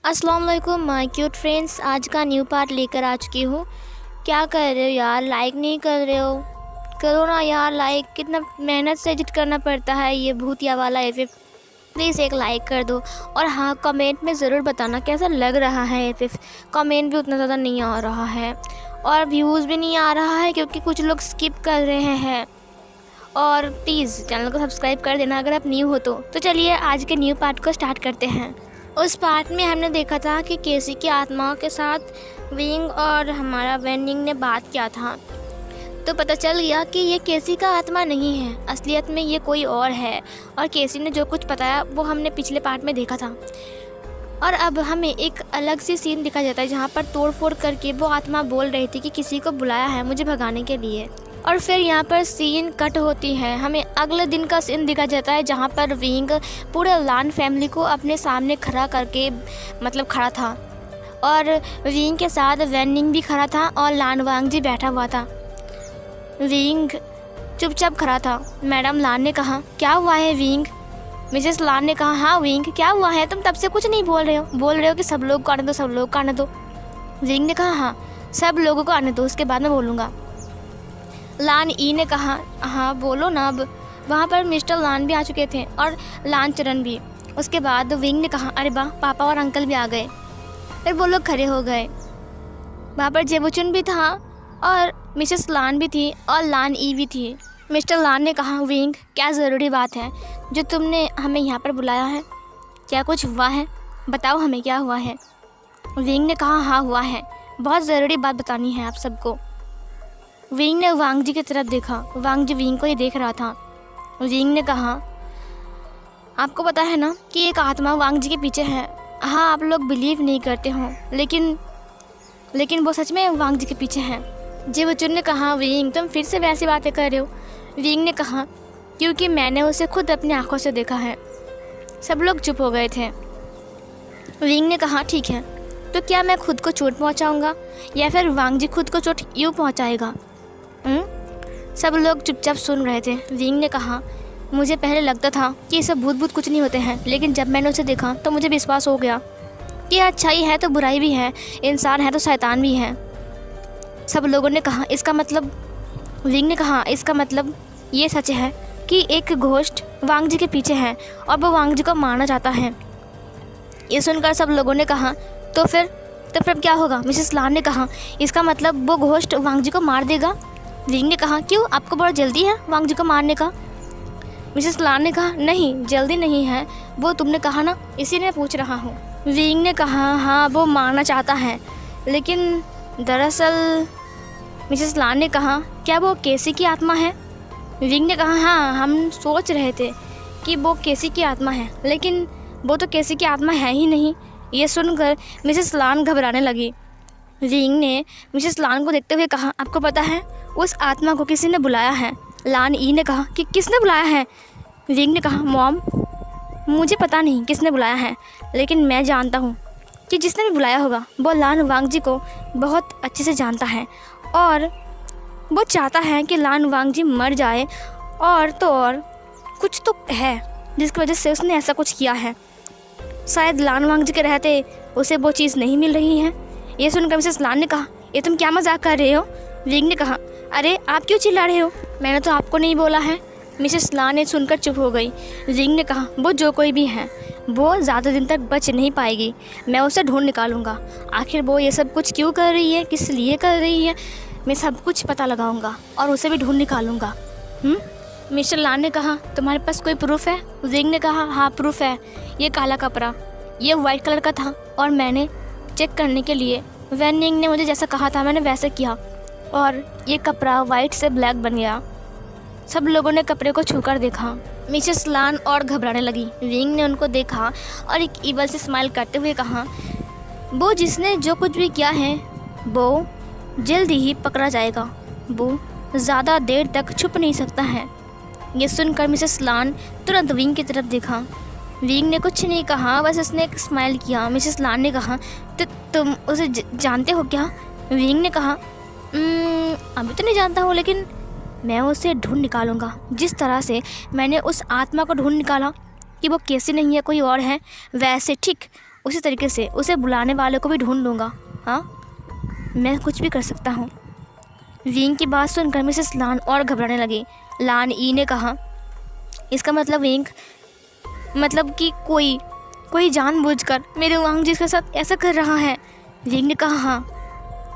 अस्सलाम वालेकुम my cute friends. आज का न्यू पार्ट लेकर आ चुकी हूँ। क्या कर रहे हो यार, लाइक नहीं कर रहे हो? करो ना यार लाइक, कितना मेहनत से एडिट करना पड़ता है ये भूतिया वाला एफएफ। प्लीज़ एक लाइक कर दो। और हाँ, कमेंट में ज़रूर बताना कैसा लग रहा है एफएफ। कमेंट भी उतना ज़्यादा नहीं आ रहा है और व्यूज़ भी नहीं आ रहा है क्योंकि कुछ लोग स्किप कर रहे हैं। और प्लीज़ चैनल को सब्सक्राइब कर देना अगर आप न्यू हो तो चलिए आज के न्यू पार्ट को स्टार्ट करते हैं। उस पार्ट में हमने देखा था कि केसी की आत्मा के साथ विंग और हमारा वेनिंग ने बात किया था, तो पता चल गया कि ये केसी का आत्मा नहीं है, असलियत में ये कोई और है। और केसी ने जो कुछ बताया वो हमने पिछले पार्ट में देखा था। और अब हमें एक अलग सी सीन दिखा जाता है जहाँ पर तोड़ फोड़ करके वो आत्मा बोल रही थी कि किसी को बुलाया है मुझे भगाने के लिए। और फिर यहाँ पर सीन कट होती है, हमें अगले दिन का सीन दिखा जाता है जहाँ पर विंग पूरे लान फैमिली को अपने सामने खड़ा करके खड़ा था। और विंग के साथ वेनिंग भी खड़ा था और लान वांग जी बैठा हुआ था। विंग चुपचाप खड़ा था। मैडम लान ने कहा, क्या हुआ है विंग? मिसेस लान ने कहा, हाँ विंग क्या हुआ है, तुम तब से कुछ नहीं बोल रहे हो कि सब लोग को आने दो, सब लोग को आने दो। विंग ने कहा, हाँ सब लोगों को आने दो, उसके बाद मैं बोलूँगा। लान ई ने कहा, हाँ बोलो ना अब। वहाँ पर मिस्टर लान भी आ चुके थे और लान चरण भी। उसके बाद विंग ने कहा, अरे वाह पापा और अंकल भी आ गए। फिर वो लोग खड़े हो गए। वहाँ पर जेबुचुन भी था और मिसेस लान भी थी और लान ई भी थी। मिस्टर लान ने कहा, विंग क्या ज़रूरी बात है जो तुमने हमें यहाँ पर बुलाया है? क्या कुछ हुआ है? बताओ हमें क्या हुआ है। विंग ने कहा, हाँ हुआ है, बहुत ज़रूरी बात बतानी है आप सबको। विंग ने वांग जी की तरफ देखा। वांग जी विंग को ही देख रहा था। विंग ने कहा, आपको पता है ना कि एक आत्मा वांग जी के पीछे है। हाँ आप लोग बिलीव नहीं करते हो लेकिन वो सच में वांग जी के पीछे है। जेबुचुन ने कहा, विंग तुम फिर से वैसी बातें कर रहे हो। विंग ने कहा, क्योंकि मैंने उसे खुद अपनी आंखों से देखा है। सब लोग चुप हो गए थे। विंग ने कहा, ठीक है तो क्या मैं खुद को चोट पहुंचाऊंगा या फिर वांग जी खुद को चोट यूँ पहुंचाएगा? सब लोग चुपचाप सुन रहे थे। विंग ने कहा, मुझे पहले लगता था कि ये सब भूत कुछ नहीं होते हैं, लेकिन जब मैंने उसे देखा तो मुझे विश्वास हो गया कि अच्छाई है तो बुराई भी है, इंसान है तो शैतान भी है। सब लोगों ने कहा, इसका मतलब? विंग ने कहा, इसका मतलब ये सच है कि एक घोस्ट वांग जी के पीछे है और वो वांग जी को मारना चाहता है। ये सुनकर सब लोगों ने कहा, तो फिर क्या होगा? मिसेस लान ने कहा, इसका मतलब वो घोस्ट वांग जी को मार देगा। विंग ने कहा, क्यों आपको बहुत जल्दी है वांग जी को मारने का? मिसेस लान ने कहा, नहीं जल्दी नहीं है, वो तुमने कहा ना इसीलिए मैं पूछ रहा हूँ। विंग ने कहा, हाँ वो मारना चाहता है, लेकिन दरअसल। मिसेस लान ने कहा, क्या वो केसी की आत्मा है? विंग ने कहा, हाँ हम सोच रहे थे कि वो केसी की आत्मा है, लेकिन वो तो केसी की आत्मा है ही नहीं। ये सुनकर मिसेस लान घबराने लगी। विंग ने मिसेस लान को देखते हुए कहा, आपको पता है उस आत्मा को किसी ने बुलाया है। लान ई ने कहा कि किसने बुलाया है? विंग ने कहा, मॉम मुझे पता नहीं किसने बुलाया है, लेकिन मैं जानता हूँ कि जिसने भी बुलाया होगा वो लान वांग जी को बहुत अच्छे से जानता है और वो चाहता है कि लान वांग जी मर जाए। और तो और कुछ तो है जिसकी वजह से उसने ऐसा कुछ किया है। शायद लान वांग जी के रहते उसे वो चीज़ नहीं मिल रही है। ये सुनकर मिसेस लान ने कहा, ये तुम क्या मजाक कर रहे हो? विंग ने कहा, अरे आप क्यों चिल्ला रहे हो, मैंने तो आपको नहीं बोला है। मिसेस लान ने सुनकर चुप हो गई। विंग ने कहा, वो जो कोई भी है वो ज़्यादा दिन तक बच नहीं पाएगी, मैं उसे ढूंढ निकालूंगा। आखिर वो ये सब कुछ क्यों कर रही है, किस लिए कर रही है, मैं सब कुछ पता लगाऊंगा और उसे भी ढूंढ निकालूंगा। मिस्टर लान ने कहा, तुम्हारे पास कोई प्रूफ है? विंग ने कहा, हाँ प्रूफ है, ये काला कपड़ा ये वाइट कलर का था और मैंने चेक करने के लिए वेनिंग ने मुझे जैसा कहा था मैंने वैसे किया और ये कपड़ा वाइट से ब्लैक बन गया। सब लोगों ने कपड़े को छूकर देखा। मिसेस लान और घबराने लगी। विंग ने उनको देखा और एक ईवल से स्माइल करते हुए कहा, वो जिसने जो कुछ भी किया है वो जल्दी ही पकड़ा जाएगा, वो ज़्यादा देर तक छुप नहीं सकता है। ये सुनकर मिसेस लान तुरंत विंग की तरफ देखा। विंग ने कुछ नहीं कहा, बस उसने एक स्माइल किया। मिसेस लान ने कहा, तो तुम उसे जानते हो क्या? विंग ने कहा, अभी तो नहीं जानता हूँ, लेकिन मैं उसे ढूंढ निकालूंगा। जिस तरह से मैंने उस आत्मा को ढूंढ निकाला कि वो कैसी नहीं है कोई और है, वैसे ठीक उसी तरीके से उसे बुलाने वाले को भी ढूंढ लूँगा। हाँ, मैं कुछ भी कर सकता हूँ। विंग की बात सुनकर मिसेस लान और घबराने लगी। लान ई ने कहा, इसका मतलब विंग, मतलब कि कोई जानबूझकर मेरे वांगजी के साथ ऐसा कर रहा है। विंग ने कहा, हाँ,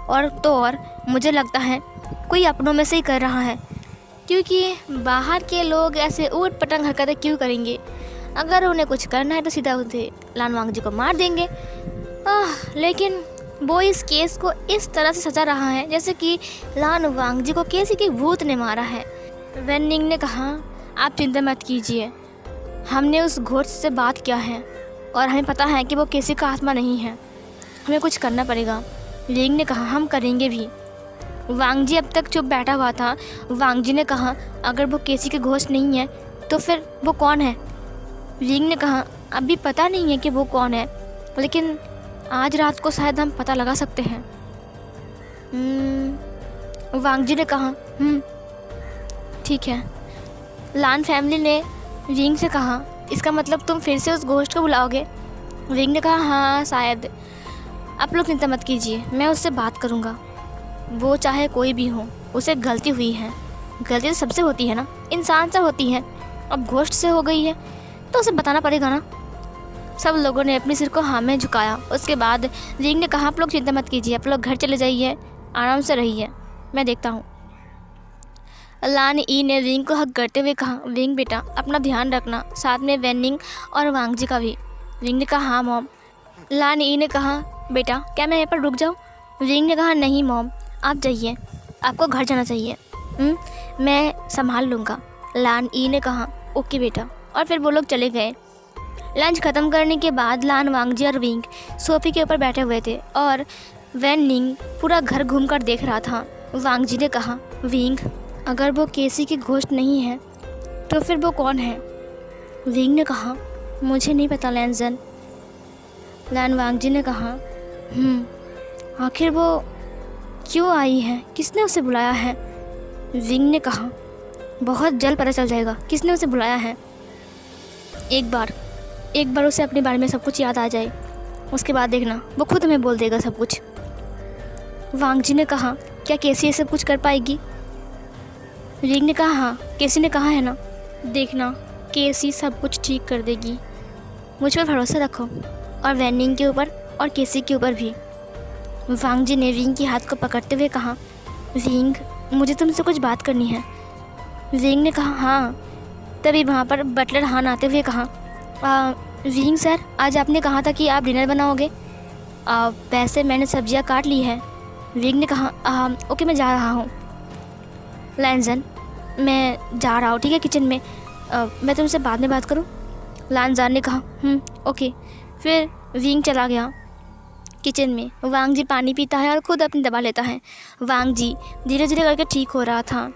और मुझे लगता है कोई अपनों में से ही कर रहा है, क्योंकि बाहर के लोग ऐसे ऊट पटंग हरकतें क्यों करेंगे। अगर उन्हें कुछ करना है तो सीधा उसे लान वांगजी को मार देंगे। लेकिन वो इस केस को इस तरह से सजा रहा है जैसे कि लान वांगजी को किसी के भूत ने मारा है। वैन निंग ने कहा, आप चिंता मत कीजिए, हमने उस घोस्ट से बात किया है और हमें पता है कि वो किसी का आत्मा नहीं है। हमें कुछ करना पड़ेगा। विंग ने कहा, हम करेंगे भी। वांगजी अब तक चुप बैठा हुआ था। वांगजी ने कहा, अगर वो किसी के घोस्ट नहीं है तो फिर वो कौन है? विंग ने कहा, अभी पता नहीं है कि वो कौन है, लेकिन आज रात को शायद हम पता लगा सकते हैं। वांगजी ने कहा, ठीक है। लान फैमिली ने विंग से कहा, इसका मतलब तुम फिर से उस घोस्ट को बुलाओगे? विंग ने कहा, हाँ शायद। आप लोग चिंता मत कीजिए, मैं उससे बात करूँगा। वो चाहे कोई भी हो, उसे गलती हुई है। गलती तो सबसे होती है ना, इंसान से होती है। अब घोस्ट से हो गई है तो उसे बताना पड़ेगा ना। सब लोगों ने अपने सिर को हाँ में झुकाया। उसके बाद विंग ने कहा, आप लोग चिंता मत कीजिए, आप लोग घर चले जाइए, आराम से रहिए, मैं देखता हूँ। लान ई ने विंग को हक करते हुए कहा, विंग बेटा अपना ध्यान रखना, साथ में वैन निंग और वांगजी का भी। विंग ने कहा, हाँ मॉम। लान ई ने कहा, बेटा क्या मैं यहाँ पर रुक जाऊँ? विंग ने कहा, नहीं मॉम, आप जाइए, आपको घर जाना चाहिए। मैं संभाल लूँगा। लान ई ने कहा, ओके बेटा, और फिर वो लोग चले गए। लंच ख़त्म करने के बाद लान वांगजी और विंग सोफे के ऊपर बैठे हुए थे और वैन निंग पूरा घर घूमकर देख रहा था। वांगजी ने कहा, विंग अगर वो केसी की घोस्ट नहीं है तो फिर वो कौन है? विंग ने कहा, मुझे नहीं पता लैनजन। लान वांगजी ने कहा, आखिर वो क्यों आई है, किसने उसे बुलाया है? विंग ने कहा, बहुत जल्द पता चल जाएगा किसने उसे बुलाया है। एक बार उसे अपने बारे में सब कुछ याद आ जाए, उसके बाद देखना वो खुद हमें बोल देगा सब कुछ। वांगजी ने कहा, क्या केसी ये सब कुछ कर पाएगी? विंग ने कहा, हाँ, केसी ने कहा है ना, देखना केसी सब कुछ ठीक कर देगी, मुझ पर भरोसा रखो, और वैनिंग के ऊपर और केसी के ऊपर भी। वांगजी ने विंग के हाथ को पकड़ते हुए कहा, विंग मुझे तुमसे कुछ बात करनी है। विंग ने कहा, हाँ। तभी वहाँ पर बटलर हान आते हुए कहा, विंग सर, आज आपने कहा था कि आप डिनर बनाओगे, वैसे मैंने सब्जियाँ काट ली है। विंग ने कहा, ओके मैं जा रहा हूँ। लैनजन मैं जा रहा हूँ, ठीक है, किचन में, मैं तुमसे बाद में बात करूँ? लानजान ने कहा, ओके। फिर विंग चला गया किचन में। वांगजी पानी पीता है और ख़ुद अपनी दवा लेता है। वांगजी धीरे धीरे करके ठीक हो रहा था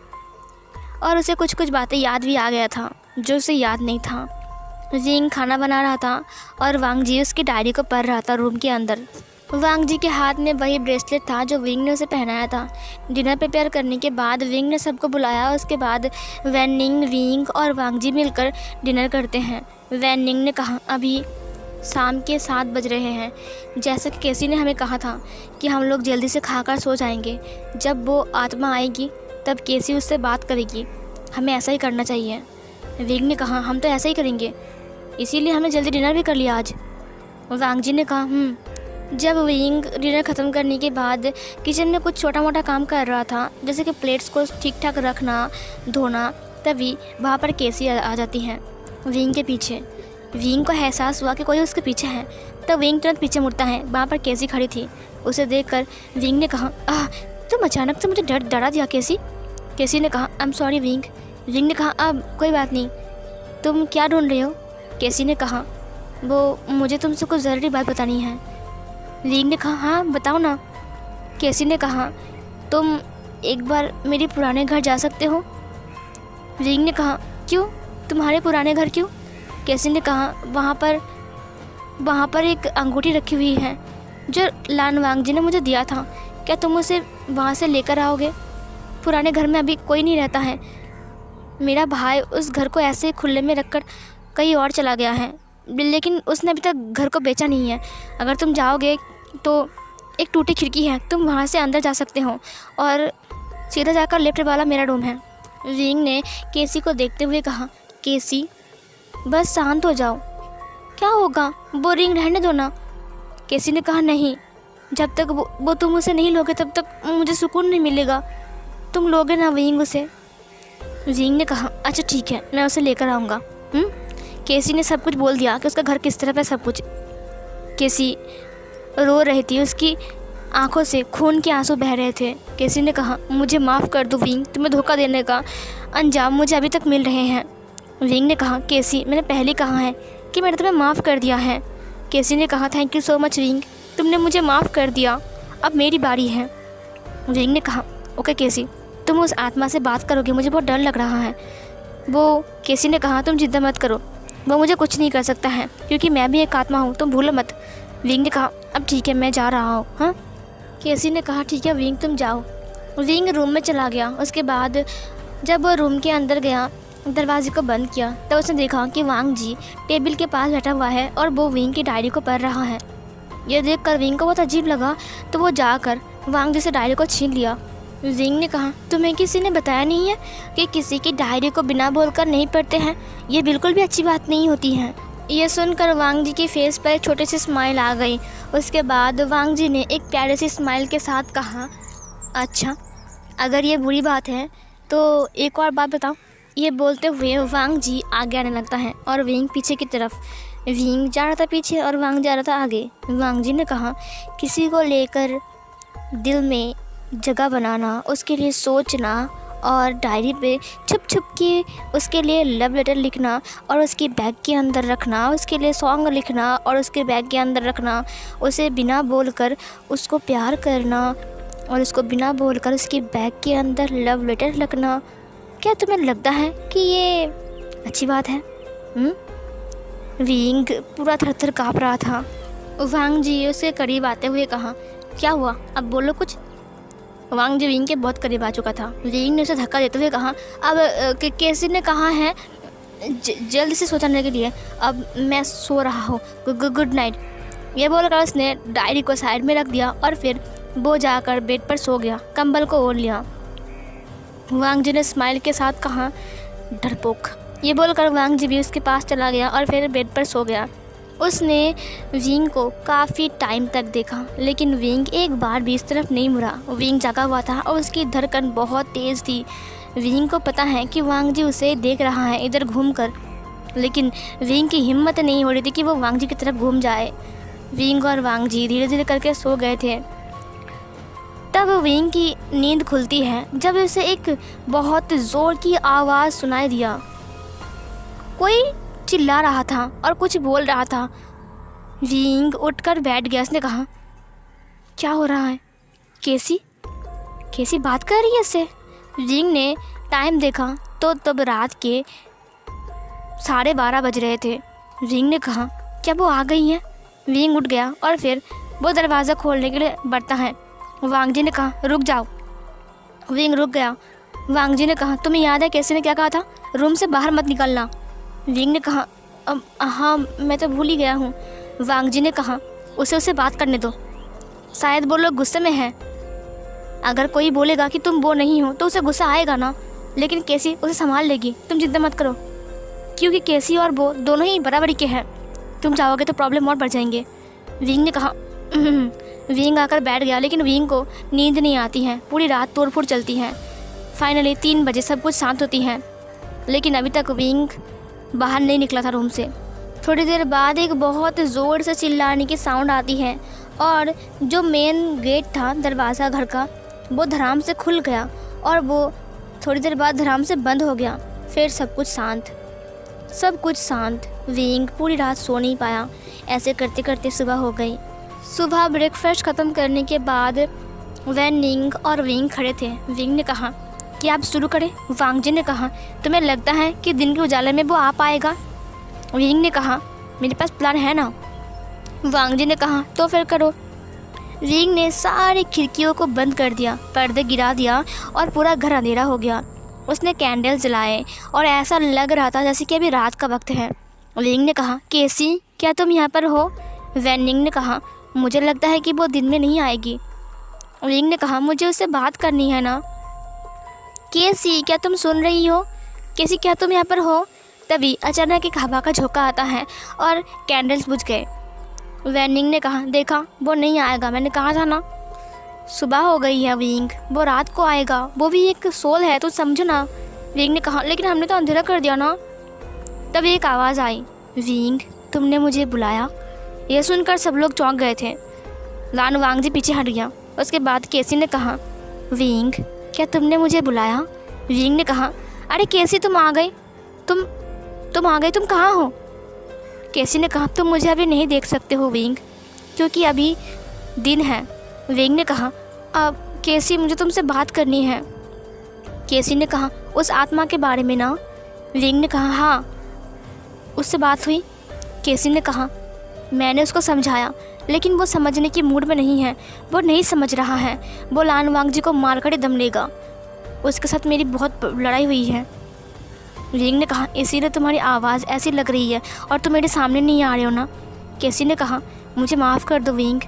और उसे कुछ कुछ बातें याद भी आ गया था जो उसे याद नहीं था। विंग खाना बना रहा था और वांगजी उसकी डायरी को पढ़ रहा था रूम के अंदर। वांगजी के हाथ में वही ब्रेसलेट था जो विंग ने उसे पहनाया था। डिनर प्रिपेयर करने के बाद विंग ने सबको बुलाया। उसके बाद वैनिंग, विंग और वांगजी मिलकर डिनर करते हैं। वैनिंग ने कहा, अभी शाम के 7 बज रहे हैं, जैसा कि केसी ने हमें कहा था कि हम लोग जल्दी से खाकर सो जाएंगे। जब वो आत्मा आएगी तब केसी उससे बात करेगी, हमें ऐसा ही करना चाहिए। विंग ने कहा, हम तो ऐसा ही करेंगे, इसीलिए हमने जल्दी डिनर भी कर लिया आज। वांगजी ने कहा, जब विंग डिनर ख़त्म करने के बाद किचन में कुछ छोटा मोटा काम कर रहा था, जैसे कि प्लेट्स को ठीक ठाक रखना, धोना, तभी वहाँ पर केसी आ जाती हैं विंग के पीछे। विंग को एहसास हुआ कि कोई उसके पीछे है, तब विंग तुरंत पीछे मुड़ता है। वहाँ पर केसी खड़ी थी। उसे देखकर विंग ने कहा, तुम अचानक से मुझे डरा दिया केसी। केसी ने कहा, I am sorry wing. Wing ने कहा, अब कोई बात नहीं, तुम क्या ढूंढ रहे हो? केसी ने कहा, वो मुझे तुमसे कुछ ज़रूरी बात बतानी है। विंग ने कहा, हाँ बताओ ना। केसी ने कहा, तुम एक बार मेरे पुराने घर जा सकते हो? विंग ने कहा, क्यों, तुम्हारे पुराने घर क्यों? केसी ने कहा, वहाँ पर एक अंगूठी रखी हुई है जो लान वांगजी ने मुझे दिया था, क्या तुम उसे वहाँ से लेकर आओगे? पुराने घर में अभी कोई नहीं रहता है, मेरा भाई उस घर को ऐसे खुले में रखकर कहीं और चला गया है, लेकिन उसने अभी तक घर को बेचा नहीं है। अगर तुम जाओगे तो एक टूटी खिड़की है, तुम वहाँ से अंदर जा सकते हो और सीधा जाकर लेफ्ट वाला मेरा रूम है। विंग ने केसी को देखते हुए कहा, केसी बस शांत हो जाओ, क्या होगा, वो रिंग रहने दो ना। केसी ने कहा, नहीं, जब तक वो तुम उसे नहीं लोगे तब तक मुझे सुकून नहीं मिलेगा। तुम लोगे ना विंग उसे। विंग ने कहा, अच्छा ठीक है, मैं उसे लेकर आऊँगा। केसी ने सब कुछ बोल दिया कि उसका घर किस तरफ है, सब कुछ। केसी रो रही थी, उसकी आंखों से खून के आंसू बह रहे थे। केसी ने कहा, मुझे माफ़ कर दो विंग, तुम्हें धोखा देने का अंजाम मुझे अभी तक मिल रहे हैं। विंग ने कहा, केसी मैंने पहले कहा है कि मैंने तुम्हें माफ़ कर दिया है। केसी ने कहा, thank you so much wing, तुमने मुझे माफ़ कर दिया, अब मेरी बारी है। विंग ने कहा, ओके केसी, तुम उस आत्मा से बात करोगे, मुझे बहुत डर लग रहा है। वो केसी ने कहा, तुम चिंता मत करो, वो मुझे कुछ नहीं कर सकता है क्योंकि मैं भी एक आत्मा हूँ, तुम भूलो मत। विंग ने कहा, अब ठीक है, मैं जा रहा हूँ। हाँ, केसी ने कहा, ठीक है विंग, तुम जाओ। विंग रूम में चला गया। उसके बाद जब वो रूम के अंदर गया, दरवाजे को बंद किया, तब उसने देखा कि वांग जी टेबल के पास बैठा हुआ है और वो विंग की डायरी को पढ़ रहा है। यह देखकर विंग को बहुत अजीब लगा, तो वो जाकर वांग जी से डायरी को छीन लिया। विंग ने कहा, तुम्हें किसी ने बताया नहीं है कि किसी की डायरी को बिना बोलकर नहीं पढ़ते हैं? ये बिल्कुल भी अच्छी बात नहीं होती है। ये सुनकर वांग जी की फेस पर एक छोटी सी स्माइल आ गई। उसके बाद वांग जी ने एक प्यारे सी स्माइल के साथ कहा, अच्छा अगर ये बुरी बात है तो एक और बात बताओ। ये बोलते हुए वांग जी आगे आने लगता है और विंग पीछे की तरफ। विंग जा रहा था पीछे और वांग जा रहा था आगे। वांग जी ने कहा, किसी को लेकर दिल में जगह बनाना, उसके लिए सोचना और डायरी पे छुप छुप के उसके लिए लव लेटर लिखना और उसके बैग के अंदर रखना, उसके लिए सॉन्ग लिखना और उसके बैग के अंदर रखना, उसे बिना बोलकर उसको प्यार करना और उसको बिना बोलकर उसके बैग के अंदर लव लेटर रखना, क्या तुम्हें लगता है कि ये अच्छी बात है? विंग पूरा थर-थर काँप रहा था। वांग जी उसके करीब आते हुए कहा, क्या हुआ, अब बोलो कुछ। वांग जी विंग के बहुत करीब आ चुका था। विंग ने उसे धक्का देते हुए कहा, अब केसी ने कहा है जल्द से सो जाने के लिए, अब मैं सो रहा हूँ, गुड नाइट। ये बोलकर उसने डायरी को साइड में रख दिया और फिर वो जाकर बेड पर सो गया, कंबल को ओढ़ लिया। वांग जी ने स्माइल के साथ कहा, डरपोक। ये बोलकर वांग जी भी उसके पास चला गया और फिर बेड पर सो गया। उसने विंग को काफ़ी टाइम तक देखा, लेकिन विंग एक बार भी इस तरफ नहीं मुड़ा। विंग जागा हुआ था और उसकी धड़कन बहुत तेज़ थी। विंग को पता है कि वांग जी उसे देख रहा है इधर घूमकर, लेकिन विंग की हिम्मत नहीं हो रही थी कि वो वांग जी की तरफ घूम जाए। विंग और वांग जी धीरे धीरे करके सो गए थे। तब विंग की नींद खुलती है जब उसे एक बहुत ज़ोर की आवाज़ सुनाई दिया। कोई चिल्ला रहा था और कुछ बोल रहा था। विंग उठकर बैठ गया। उसने कहा, क्या हो रहा है? केसी बात कर रही है इससे? विंग ने टाइम देखा तो तब रात के 12:30 बज रहे थे। विंग ने कहा, क्या वो आ गई हैं? विंग उठ गया और फिर वो दरवाज़ा खोलने के लिए बढ़ता है। वांग जी ने कहा, रुक जाओ। विंग रुक गया। वांग जी ने कहा, तुम्हें याद है केसी ने क्या कहा था, रूम से बाहर मत निकलना? विंग ने कहा, हाँ मैं तो भूल ही गया हूँ। वांग जी ने कहा, उसे बात करने दो, शायद वो लोग गुस्से में हैं। अगर कोई बोलेगा कि तुम वो नहीं हो तो उसे गुस्सा आएगा ना, लेकिन केसी उसे संभाल लेगी, तुम चिंता मत करो, क्योंकि केसी और वो दोनों ही बराबरी के हैं। तुम चाहोगे तो प्रॉब्लम और बढ़ जाएंगे। विंग ने कहा। विंग आकर बैठ गया, लेकिन विंग को नींद नहीं आती है। पूरी रात तोड़ फोड़ चलती है। फाइनली 3 बजे सब कुछ शांत होती है, लेकिन अभी तक विंग बाहर नहीं निकला था रूम से। थोड़ी देर बाद एक बहुत ज़ोर से चिल्लाने की साउंड आती है और जो मेन गेट था दरवाज़ा घर का, वो धड़ाम से खुल गया और वो थोड़ी देर बाद धड़ाम से बंद हो गया। फिर सब कुछ शांत। विंग पूरी रात सो नहीं पाया। ऐसे करते करते सुबह हो गई। सुबह ब्रेकफास्ट ख़त्म करने के बाद वैनिंग और विंग खड़े थे। विंग ने कहा कि आप शुरू करें। वांग जी ने कहा, तुम्हें लगता है कि दिन के उजाले में वो आ पाएगा? विंग ने कहा, मेरे पास प्लान है ना। वांग जी ने कहा, तो फिर करो। विंग ने सारी खिड़कियों को बंद कर दिया, पर्दे गिरा दिया और पूरा घर अंधेरा हो गया। उसने कैंडल जलाए और ऐसा लग रहा था जैसे कि अभी रात का वक्त है। विंग ने कहा, केसी क्या तुम यहाँ पर हो? वैनिंग ने कहा, मुझे लगता है कि वो दिन में नहीं आएगी। विंग ने कहा, मुझे उससे बात करनी है ना। केसी क्या तुम सुन रही हो? केसी क्या तुम यहाँ पर हो? तभी अचानक एक हवा का झोंका आता है और कैंडल्स बुझ गए। वैनिंग ने कहा, देखा वो नहीं आएगा, मैंने कहा था ना। सुबह हो गई है विंग, वो रात को आएगा, वो भी एक सोल है तो समझो ना। विंग ने कहा, लेकिन हमने तो अंधेरा कर दिया ना। तब एक आवाज़ आई, विंग तुमने मुझे बुलाया। यह सुनकर सब लोग चौंक गए थे। लान वांगजी पीछे हट गया। उसके बाद केसी ने कहा, विंग क्या तुमने मुझे बुलाया? विंग ने कहा, अरे केसी तुम आ गए, तुम आ गए, तुम कहाँ हो? केसी ने कहा, तुम मुझे अभी नहीं देख सकते हो विंग, क्योंकि अभी दिन है। विंग ने कहा, अब केसी मुझे तुमसे बात करनी है। केसी ने कहा, उस आत्मा के बारे में ना? विंग ने कहा, हाँ। उससे बात हुई? केसी ने कहा, मैंने उसको समझाया लेकिन वो समझने की मूड में नहीं है, वो नहीं समझ रहा है। वो लान वांगजी को मारकर ही दम लेगा। उसके साथ मेरी बहुत लड़ाई हुई है। विंग ने कहा, इसीलिए तुम्हारी आवाज़ ऐसी लग रही है और तुम मेरे सामने नहीं आ रहे हो ना। केसी ने कहा, मुझे माफ़ कर दो विंग,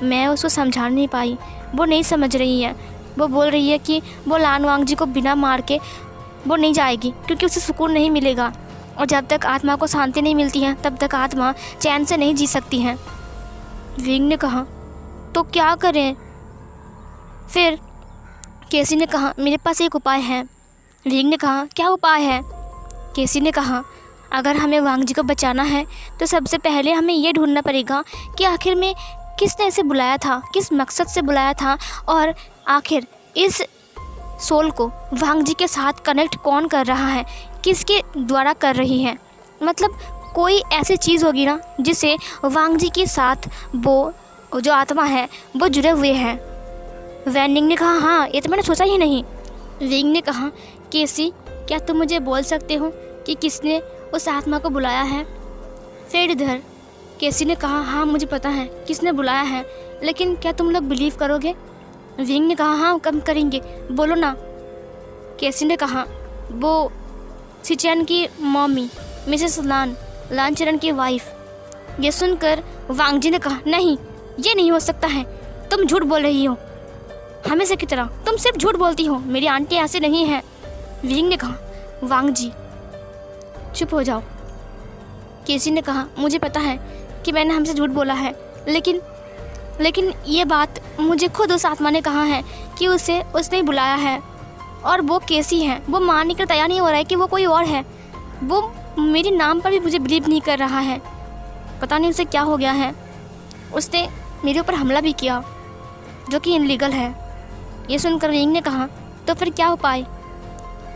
मैं उसको समझा नहीं पाई, वो नहीं समझ रही है। वो बोल रही है कि वो लान वांगजी को बिना मार के वो नहीं जाएगी क्योंकि उसे सुकून नहीं मिलेगा, और जब तक आत्मा को शांति नहीं मिलती है तब तक आत्मा चैन से नहीं जी सकती है। विंग ने कहा, तो क्या करें फिर? केसी ने कहा, मेरे पास एक उपाय है। विंग ने कहा, क्या उपाय है? केसी ने कहा, अगर हमें वांगजी को बचाना है तो सबसे पहले हमें ये ढूंढना पड़ेगा कि आखिर में किसने इसे बुलाया था, किस मकसद से बुलाया था, और आखिर इस सोल को वांगजी के साथ कनेक्ट कौन कर रहा है, किसके द्वारा कर रही है। मतलब कोई ऐसी चीज़ होगी ना जिससे वांगजी के साथ वो जो आत्मा है वो जुड़े हुए हैं। वैनिंग ने कहा, हाँ ये तो मैंने सोचा ही नहीं। विंग ने कहा, केसी क्या तुम मुझे बोल सकते हो कि किसने उस आत्मा को बुलाया है? फिर इधर केसी ने कहा, हाँ मुझे पता है किसने बुलाया है, लेकिन क्या तुम लोग बिलीव करोगे? विंग ने कहा, हाँ कम करेंगे, बोलो ना। केसी ने कहा, वो सिचैन की मम्मी मिसेस लानचरण की वाइफ। ये सुनकर वांगजी ने कहा, नहीं ये नहीं हो सकता है, तुम झूठ बोल रही हो, हमेशा की तरह तुम सिर्फ झूठ बोलती हो, मेरी आंटी ऐसे नहीं है। विंग ने कहा, वांगजी चुप हो जाओ। केसी ने कहा, मुझे पता है कि मैंने हमसे झूठ बोला है, लेकिन ये बात मुझे खुद उस आत्मा ने कहा है कि उसने बुलाया है, और वो केसी है। वो मानने का तैयार नहीं हो रहा है कि वो कोई और है। वो मेरे नाम पर भी मुझे बिलीव नहीं कर रहा है, पता नहीं उसे क्या हो गया है। उसने मेरे ऊपर हमला भी किया जो कि इनलीगल है। ये सुनकर विंग ने कहा, तो फिर क्या उपाय?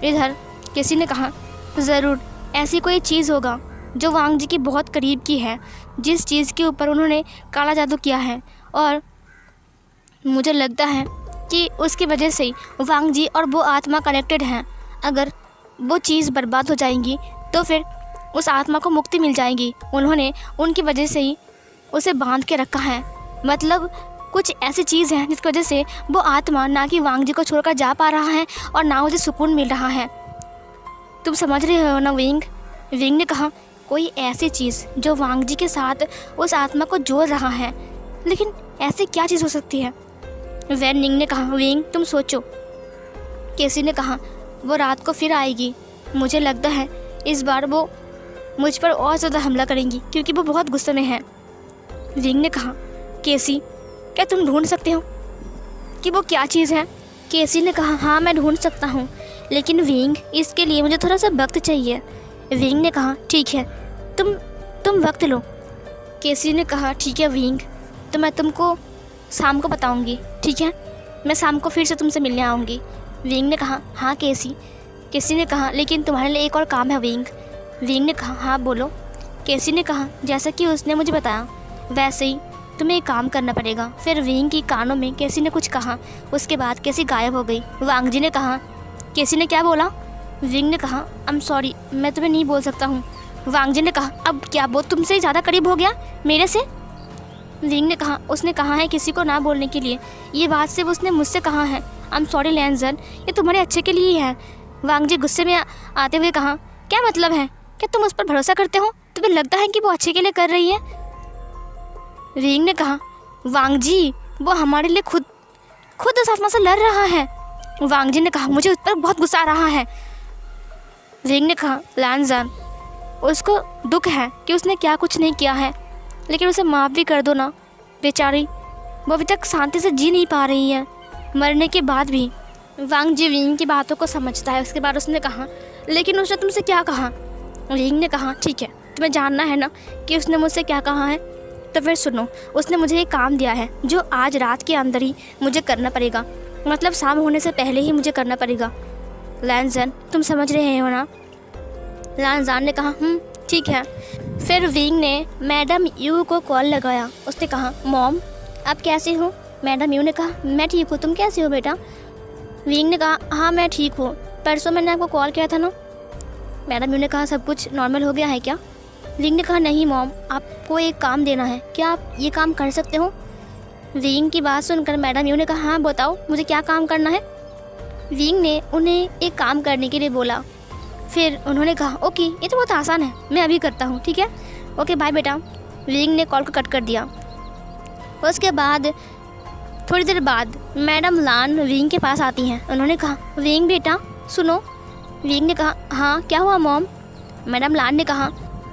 इधर केसी ने कहा, ज़रूर ऐसी कोई चीज़ होगा जो वांगजी की बहुत करीब की है, जिस चीज़ के ऊपर उन्होंने काला जादू किया है, और मुझे लगता है कि उसकी वजह से वांगजी और वो आत्मा कनेक्टेड हैं। अगर वो चीज़ बर्बाद हो जाएंगी तो फिर उस आत्मा को मुक्ति मिल जाएगी। उन्होंने उनकी वजह से ही उसे बांध के रखा है। मतलब कुछ ऐसी चीज़ है जिसकी वजह से वो आत्मा ना कि वांगजी को छोड़कर जा पा रहा है और ना उसे सुकून मिल रहा है। तुम समझ रहे हो ना विंग? विंग ने कहा, कोई ऐसी चीज़ जो वांगजी के साथ उस आत्मा को जोड़ रहा है, लेकिन ऐसी क्या चीज़ हो सकती है? वैनिंग ने कहा, विंग तुम सोचो। केसी ने कहा, वो रात को फिर आएगी, मुझे लगता है इस बार वो मुझ पर और ज़्यादा हमला करेंगी क्योंकि वो बहुत गुस्से में है। विंग ने कहा, केसी क्या तुम ढूंढ सकते हो कि वो क्या चीज़ है? केसी ने कहा, हाँ मैं ढूंढ सकता हूँ, लेकिन विंग इसके लिए मुझे थोड़ा सा वक्त चाहिए। विंग ने कहा, ठीक है तुम वक्त लो। केसी ने कहा, ठीक है विंग, तो मैं तुमको शाम को बताऊंगी, ठीक है? मैं शाम को फिर से तुमसे मिलने आऊँगी। विंग ने कहा, हाँ केसी। केसी ने कहा, लेकिन तुम्हारे लिए एक और काम है विंग। विंग ने कहा, हाँ बोलो। केसी ने कहा, जैसा कि उसने मुझे बताया वैसे ही तुम्हें एक काम करना पड़ेगा। फिर विंग की कानों में केसी ने कुछ कहा, उसके बाद केसी गायब हो गई। वांगजी ने कहा, केसी ने क्या बोला? विंग ने कहा, आई एम सॉरी, मैं तुम्हें नहीं बोल सकता हूँ। वांगजी ने कहा, अब क्या वो तुमसे ज़्यादा करीब हो गया मेरे से? विंग ने कहा, उसने कहा है किसी को ना बोलने के लिए, ये बात सिर्फ उसने मुझसे कहा है। आई एम सॉरी लैंजन, ये तुम्हारे अच्छे के लिए ही है। वांगजी गुस्से में आते हुए कहा, क्या मतलब है? क्या तुम उस पर भरोसा करते हो? तुम्हें लगता है कि वो अच्छे के लिए कर रही है? विंग ने कहा, वांग जी वो हमारे लिए खुद उस आत्मा से लड़ रहा है। वांग जी ने कहा, मुझे उस पर बहुत गुस्सा आ रहा है। विंग ने कहा, लानजान उसको दुख है कि उसने क्या कुछ नहीं किया है, लेकिन उसे माफ़ भी कर दो ना। बेचारी वो अभी तक शांति से जी नहीं पा रही है, मरने के बाद भी। वांग जी विंग की बातों को समझता है। उसके बाद उसने कहा, लेकिन उसने तुमसे क्या कहा? विंग ने कहा, ठीक है तुम्हें जानना है ना कि उसने मुझसे क्या कहा है, तो फिर सुनो। उसने मुझे एक काम दिया है जो आज रात के अंदर ही मुझे करना पड़ेगा, मतलब शाम होने से पहले ही मुझे करना पड़ेगा। लैनजन तुम समझ रहे हो ना? लानजान ने कहा, ठीक है। फिर विंग ने मैडम यू को कॉल लगाया। उसने कहा, मॉम आप कैसे हो? मैडम यू ने कहा, मैं ठीक हूँ, तुम कैसे हो बेटा? विंग ने कहा, हाँ मैं ठीक हूँ, परसों मैंने आपको कॉल किया था ना। मैडम यू ने कहा, सब कुछ नॉर्मल हो गया है क्या? विंग ने कहा, नहीं मॉम, आपको एक काम देना है, क्या आप ये काम कर सकते हो? विंग की बात सुनकर मैडम यू ने कहा, हाँ बताओ मुझे क्या काम करना है। विंग ने उन्हें एक काम करने के लिए बोला। फिर उन्होंने कहा, ओके ये तो बहुत आसान है, मैं अभी करता हूँ, ठीक है, ओके बाय बेटा। विंग ने कॉल को कट कर दिया। उसके बाद थोड़ी देर बाद मैडम लान विंग के पास आती हैं। उन्होंने कहा, विंग बेटा सुनो। विंग ने कहा, हाँ क्या हुआ मॉम? मैडम लान ने कहा,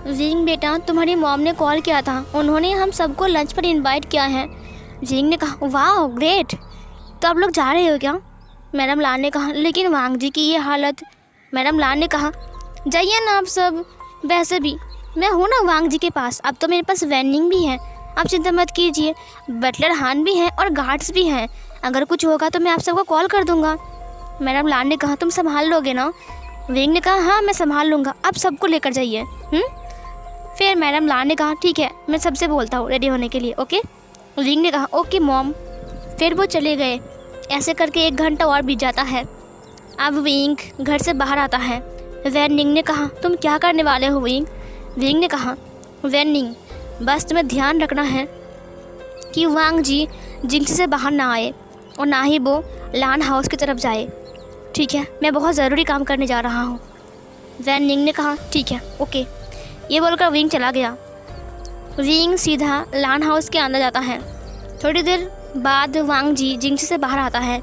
विंग बेटा तुम्हारी मॉम ने कॉल किया था, उन्होंने हम सबको लंच पर इनवाइट किया है। विंग ने कहा, वाह ग्रेट, तो आप लोग जा रहे हो क्या? मैडम लान ने कहा, लेकिन वांग जी की ये हालत। मैडम लान ने कहा, जाइए ना आप सब, वैसे भी मैं हूँ ना वांग जी के पास, अब तो मेरे पास वैनिंग भी है, आप चिंता मत कीजिए, बटलर हान भी हैं और गार्ड्स भी हैं, अगर कुछ होगा तो मैं आप सबको कॉल कर दूंगा। मैडम लान ने कहा, तुम संभाल लोगे ना? विंग ने कहा, हाँ मैं संभाल लूँगा, आप सबको लेकर जाइए। फिर मैडम लान ने कहा, ठीक है मैं सबसे बोलता हूँ रेडी होने के लिए, ओके? विंग ने कहा, ओके मॉम। फिर वो चले गए। ऐसे करके 1 घंटा और बीत जाता है। अब विंग घर से बाहर आता है। वैनिंग ने कहा, तुम क्या करने वाले हो विंग? विंग ने कहा, वैनिंग बस तुम्हें ध्यान रखना है कि वांग जी जिंक्स से बाहर ना आए और ना ही वो लान हाउस की तरफ जाए, ठीक है? मैं बहुत ज़रूरी काम करने जा रहा हूँ। वैनिंग ने कहा, ठीक है ओके। ये बोलकर विंग चला गया। विंग सीधा लान हाउस के अंदर जाता है। थोड़ी देर बाद वांग जी जिंक्स से बाहर आता है।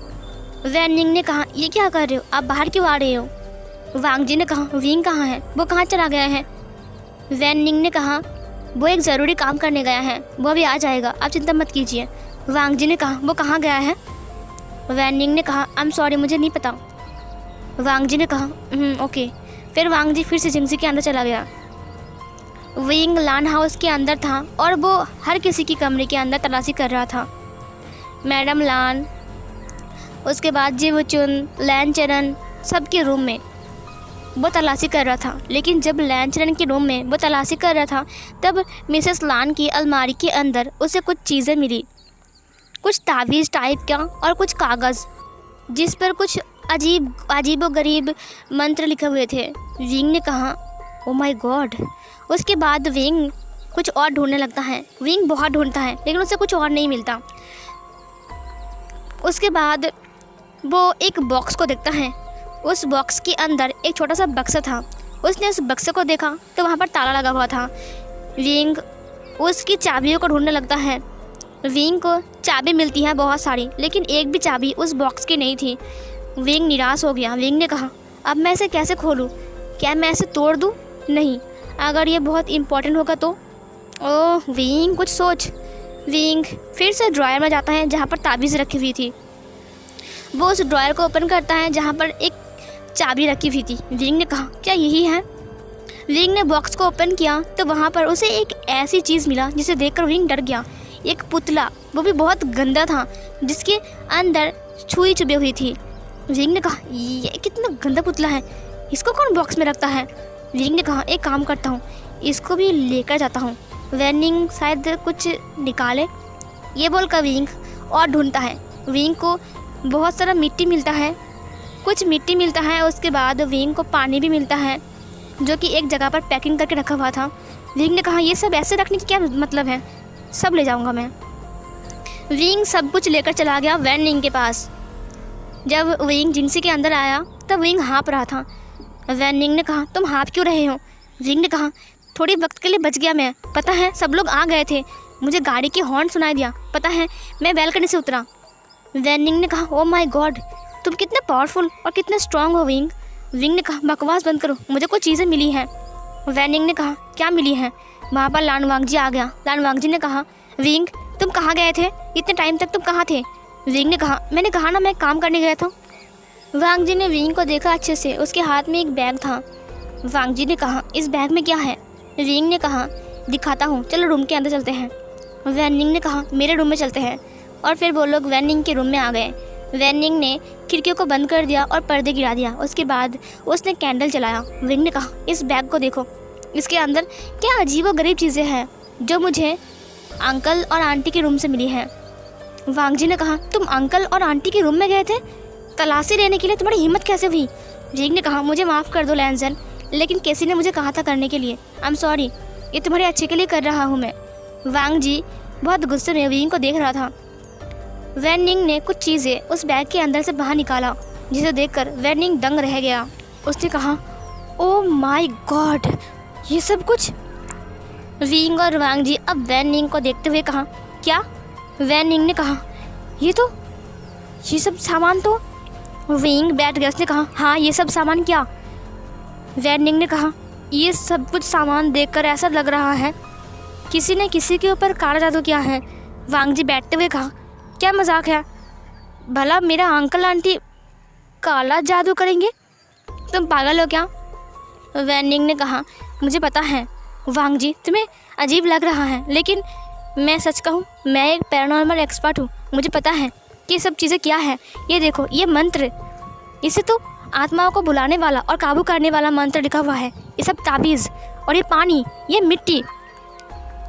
वैनिंग ने कहा, ये क्या कर रहे हो, आप बाहर क्यों आ रहे हो? वांग जी ने कहा, विंग कहाँ है, वो कहाँ चला गया है? वैनिंग ने कहा, वो एक ज़रूरी काम करने गया है, वो अभी आ जाएगा, आप चिंता मत कीजिए। वांग जी ने कहा, वो कहाँ गया है? वैनिंग ने कहा, आई एम सॉरी मुझे नहीं पता। वांग जी ने कहा, ओके। फिर वांग जी फिर से जिंक्स के अंदर चला गया। विंग लान हाउस के अंदर था और वो हर किसी की कमरे के अंदर तलाशी कर रहा था। मैडम लान, उसके बाद जिवचुन, लैनचरन, सबके रूम में वो तलाशी कर रहा था। लेकिन जब लैनचरन के रूम में वो तलाशी कर रहा था तब मिसेस लान की अलमारी के अंदर उसे कुछ चीज़ें मिली, कुछ तावीज़ टाइप का और कुछ कागज़ जिस पर कुछ अजीब व गरीब मंत्र लिखे हुए थे। विंग ने कहा, ओ माय गॉड। उसके बाद विंग कुछ और ढूंढने लगता है। विंग बहुत ढूंढता है लेकिन उसे कुछ और नहीं मिलता। उसके बाद वो एक बॉक्स को देखता है। उस बॉक्स के अंदर एक छोटा सा बक्सा था। उसने उस बक्से को देखा तो वहाँ पर ताला लगा हुआ था। विंग उसकी चाबियों को ढूंढने लगता है। विंग को चाबी मिलती है बहुत सारी, लेकिन एक भी चाबी उस बॉक्स की नहीं थी। विंग निराश हो गया। विंग ने कहा, अब मैं इसे कैसे खोलूँ? क्या मैं इसे तोड़ दूँ? नहीं, अगर ये बहुत इम्पोर्टेंट होगा तो। ओह विंग कुछ सोच। विंग फिर से ड्रॉयर में जाता है जहाँ पर ताबीज़ रखी हुई थी। वो उस ड्रॉयर को ओपन करता है जहाँ पर एक चाबी रखी हुई थी। विंग ने कहा, क्या यही है? विंग ने बॉक्स को ओपन किया तो वहाँ पर उसे एक ऐसी चीज़ मिला जिसे देखकर विंग डर गया। एक पुतला, वो भी बहुत गंदा था, जिसके अंदर छुई चुभी हुई थी। विंग ने कहा, ये कितना गंदा पुतला है, इसको कौन बॉक्स में रखता है? विंग ने कहा, एक काम करता हूँ, इसको भी लेकर जाता हूँ, वैनिंग शायद कुछ निकाले। ये बोलकर विंग और ढूंढता है। विंग को बहुत सारा मिट्टी मिलता है, कुछ मिट्टी मिलता है। उसके बाद विंग को पानी भी मिलता है जो कि एक जगह पर पैकिंग करके रखा हुआ था। विंग ने कहा, ये सब ऐसे रखने की क्या मतलब है, सब ले जाऊंगा मैं। विंग सब कुछ लेकर चला गया वैनिंग के पास। जब विंग जिंसी के अंदर आया तब विंग हाँप रहा था। वैनिंग ने कहा, तुम हाँप क्यों रहे हो? विंग ने कहा, थोड़ी वक्त के लिए बच गया मैं, पता है सब लोग आ गए थे, मुझे गाड़ी की हॉर्न सुनाई दिया, पता है मैं बैल्कनी से उतरा। वैनिंग ने कहा, ओ माय गॉड, तुम कितने पावरफुल और कितने स्ट्रांग हो विंग। विंग ने कहा, बकवास बंद करो, मुझे कुछ चीज़ें मिली हैं। वैनिंग ने कहा, क्या मिली हैं। वहाँ पर लान वांगजी आ गया। लान वांगजी ने कहा, विंग तुम कहाँ गए थे, इतने टाइम तक तुम कहाँ थे। विंग ने कहा, मैंने कहा ना मैं काम करने गया था। वांगजी ने विंग को देखा अच्छे से, उसके हाथ में एक बैग था। वांगजी ने कहा, इस बैग में क्या है। विंग ने कहा, दिखाता हूँ, चलो रूम के अंदर चलते हैं। वैनिंग ने कहा, मेरे रूम में चलते हैं। और फिर वो लोग वैनिंग के रूम में आ गए। वैनिंग ने खिड़कियों को बंद कर दिया और पर्दे गिरा दिया। उसके बाद उसने कैंडल जलाया। विंग ने कहा, इस बैग को देखो, इसके अंदर क्या अजीब व गरीब चीज़ें हैं जो मुझे अंकल और आंटी के रूम से मिली हैं। वांगजी ने कहा, तुम अंकल और आंटी के रूम में गए थे तलाशी लेने के लिए, तुम्हारी हिम्मत कैसे हुई। विंग ने कहा, मुझे माफ़ कर दो लैंसन, लेकिन केसी ने मुझे कहा था करने के लिए, आई एम सॉरी, ये तुम्हारे अच्छे के लिए कर रहा हूँ मैं। वांगजी बहुत गुस्से में विंग को देख रहा था। वैनिंग ने कुछ चीज़ें उस बैग के अंदर से बाहर निकाला, जिसे देखकर वैनिंग दंग रह गया। उसने कहा, ओ माय गॉड, ये सब कुछ। विंग और वांगजी अब वैनिंग को देखते हुए कहा, क्या। वैनिंग ने कहा, ये सब सामान तो। विंग बैठ गया। उसने कहा, हाँ ये सब सामान क्या। वैनिंग ने कहा, ये सब कुछ सामान देखकर ऐसा लग रहा है किसी ने किसी के ऊपर काला जादू किया है। वांगजी बैठते हुए कहा, क्या मजाक है, भला मेरा अंकल आंटी काला जादू करेंगे, तुम पागल हो क्या। वैनिंग ने कहा, मुझे पता है वांगजी तुम्हें अजीब लग रहा है, लेकिन मैं सच कहूँ मैं एक पैरानॉर्मल एक्सपर्ट हूँ, मुझे पता है कि ये सब चीज़ें क्या है। ये देखो, ये मंत्र, इसे तो आत्माओं को बुलाने वाला और काबू करने वाला मंत्र लिखा हुआ है। ये सब ताबीज़ और ये पानी, ये मिट्टी।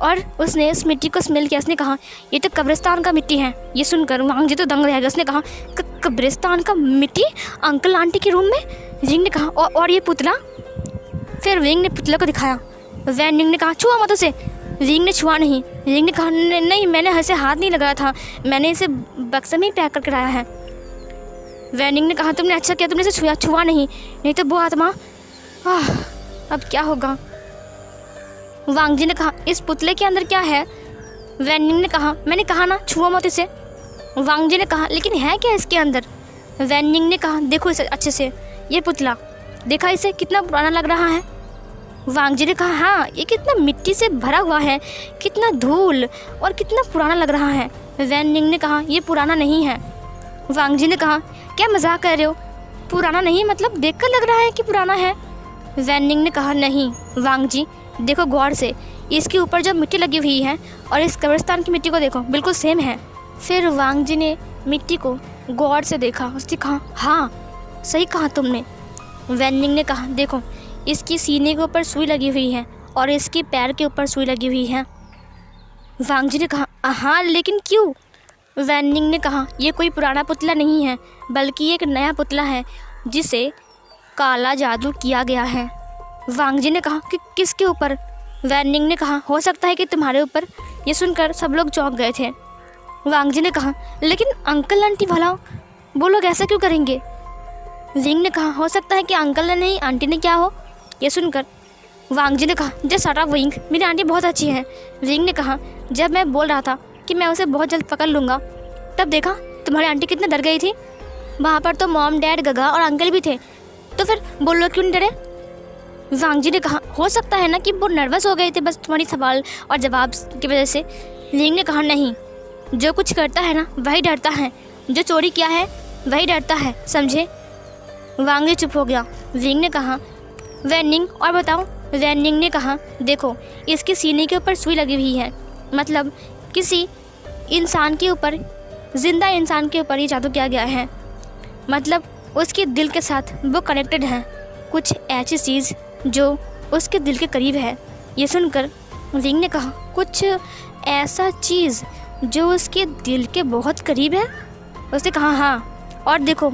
और उसने उस मिट्टी को स्मेल किया। उसने कहा, ये तो कब्रिस्तान का मिट्टी है। ये सुनकर वांगजी तो दंग रह गया। उसने कहा, कब्रिस्तान का मिट्टी अंकल आंटी के रूम में। विंग ने कहा, और ये पुतला। फिर विंग ने पुतला को दिखाया। वैनिंग ने कहा, छुआ मत उसे। विंग ने छुआ नहीं। विंग ने कहा, नहीं मैंने ऐसे हाथ नहीं लगाया था, मैंने इसे बक्से में ही पैक करके लाया है। वैनिंग ने कहा, तुमने अच्छा किया, तुमने इसे छुआ नहीं तो वो आत्मा, अब क्या होगा। वांगजी ने कहा, इस पुतले के अंदर क्या है। वैनिंग ने कहा, मैंने कहा ना छुआ मत इसे। वांगजी ने कहा, लेकिन है क्या इसके अंदर। वैनिंग ने कहा, देखो इसे अच्छे से, ये पुतला देखा, इसे कितना पुराना लग रहा है। वांगजी ने कहा, हाँ ये कितना मिट्टी से भरा हुआ है, कितना धूल और कितना पुराना लग रहा है। वैनिंग ने कहा, ये पुराना नहीं है। वांगजी ने कहा, क्या मजाक कर रहे हो, पुराना नहीं मतलब देखकर लग रहा है कि पुराना है। वैनिंग ने कहा, नहीं वांगजी देखो गौर से, इसके ऊपर जो मिट्टी लगी हुई है और इस कब्रिस्तान की मिट्टी को देखो, बिल्कुल सेम है। फिर वांगजी ने मिट्टी को गौर से देखा। उसने कहा, हाँ सही कहा तुमने। वैनिंग ने कहा, देखो इसकी सीने के ऊपर सुई लगी हुई है और इसके पैर के ऊपर सुई लगी हुई है। वांगजी ने कहा, हाँ लेकिन क्यों। वैनिंग ने कहा, ये कोई पुराना पुतला नहीं है, बल्कि एक नया पुतला है जिसे काला जादू किया गया है। वांगजी ने कहा, कि किसके ऊपर। वैनिंग ने कहा, हो सकता है कि तुम्हारे ऊपर। ये सुनकर सब लोग चौंक गए थे। वांगजी ने कहा, लेकिन अंकल आंटी भला वो लोग ऐसा क्यों करेंगे। विंग ने कहा, हो सकता है कि अंकल ने नहीं आंटी ने क्या हो। ये सुनकर वांगजी ने कहा, जस्ट शट अप विंग, मेरी आंटी बहुत अच्छी है। विंग ने कहा, जब मैं बोल रहा था कि मैं उसे बहुत जल्द पकड़ लूँगा, तब देखा तुम्हारी आंटी कितने डर गई थी। वहाँ पर तो मॉम डैड गगा और अंकल भी थे, तो फिर वो लोग क्यों नहीं डरे। वांगजी ने कहा, हो सकता है ना कि वो नर्वस हो गए थे बस तुम्हारी सवाल और जवाब की वजह से। विंग ने कहा, नहीं, जो कुछ करता है ना वही डरता है, जो चोरी किया है वही डरता है, समझे। वांगजी चुप हो गया। विंग ने कहा, वैनिंग और बताओ। वैनिंग ने कहा, देखो इसके सीने के ऊपर सुई लगी हुई है, मतलब किसी इंसान के ऊपर, जिंदा इंसान के ऊपर ये जादू किया गया है, मतलब उसके दिल के साथ वो कनेक्टेड है, कुछ ऐसी चीज़ जो उसके दिल के करीब है। ये सुनकर विंग ने कहा, कुछ ऐसा चीज़ जो उसके दिल के बहुत करीब है। उसने कहा, हाँ, और देखो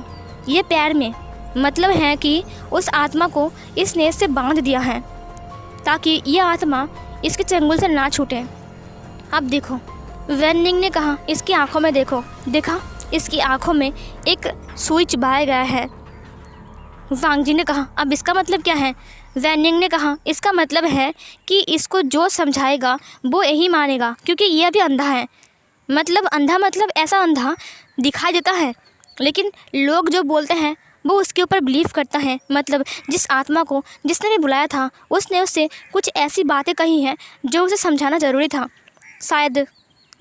ये पैर में, मतलब है कि उस आत्मा को इस नेज से बांध दिया है ताकि ये आत्मा इसके चंगुल से ना छूटे। अब देखो। वैनिंग ने कहा, इसकी आंखों में देखो। देखा, इसकी आंखों में एक सुई चुभाया गया है। वांग जी ने कहा, अब इसका मतलब क्या है? वैन निंग ने कहा, इसका मतलब है कि इसको जो समझाएगा वो यही मानेगा, क्योंकि ये अभी अंधा है। मतलब अंधा मतलब ऐसा अंधा दिखाई देता है, लेकिन लोग जो बोलते हैं वो उसके ऊपर बिलीव करता है। मतलब जिस आत्मा को जिसने भी बुलाया था उसने उससे कुछ ऐसी बातें कही हैं जो उसे समझाना ज़रूरी था, शायद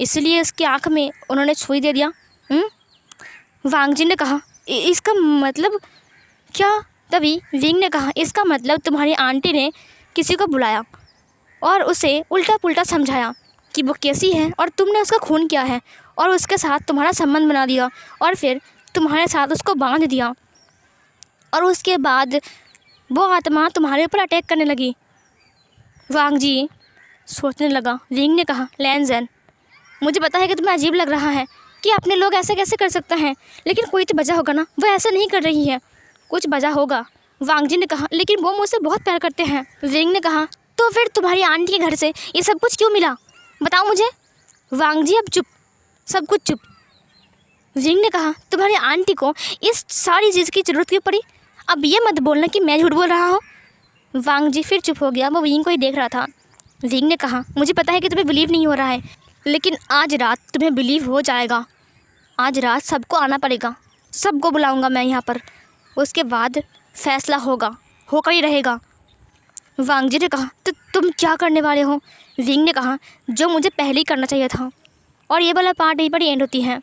इसलिए उसकी आँख में उन्होंने सुई दे दिया। वांग जी ने कहा, इसका मतलब क्या? तभी विंग ने कहा, इसका मतलब तुम्हारी आंटी ने किसी को बुलाया और उसे उल्टा पुल्टा समझाया कि वो कैसी है, और तुमने उसका खून किया है और उसके साथ तुम्हारा संबंध बना दिया और फिर तुम्हारे साथ उसको बांध दिया, और उसके बाद वो आत्मा तुम्हारे ऊपर अटैक करने लगी। वांग जी सोचने लगा। विंग ने कहा, लैंजन, मुझे पता है कि तुम्हें अजीब लग रहा है कि अपने लोग ऐसे कैसे कर सकते हैं, लेकिन कोई तो वजह होगा ना, वो ऐसा नहीं कर रही है, कुछ वजह होगा। वांग जी ने कहा, लेकिन वो मुझसे बहुत प्यार करते हैं। विंग ने कहा, तो फिर तुम्हारी आंटी के घर से ये सब कुछ क्यों मिला, बताओ मुझे। वांग जी अब चुप, सब कुछ चुप। विंग ने कहा, तुम्हारी आंटी को इस सारी चीज़ की ज़रूरत क्यों पड़ी? अब ये मत बोलना कि मैं झूठ बोल रहा हूँ। वांग जी फिर चुप हो गया, वो विंग को ही देख रहा था। विंग ने कहा, मुझे पता है कि तुम्हें बिलीव नहीं हो रहा है, लेकिन आज रात तुम्हें बिलीव हो जाएगा। आज रात सबको आना पड़ेगा, सबको बुलाऊंगा मैं यहाँ पर, उसके बाद फैसला होकर ही रहेगा। वांग जी ने कहा, तो तुम क्या करने वाले हो? विंग ने कहा, जो मुझे पहले ही करना चाहिए था, और ये वाला पार्ट यहीं पर एंड होती है।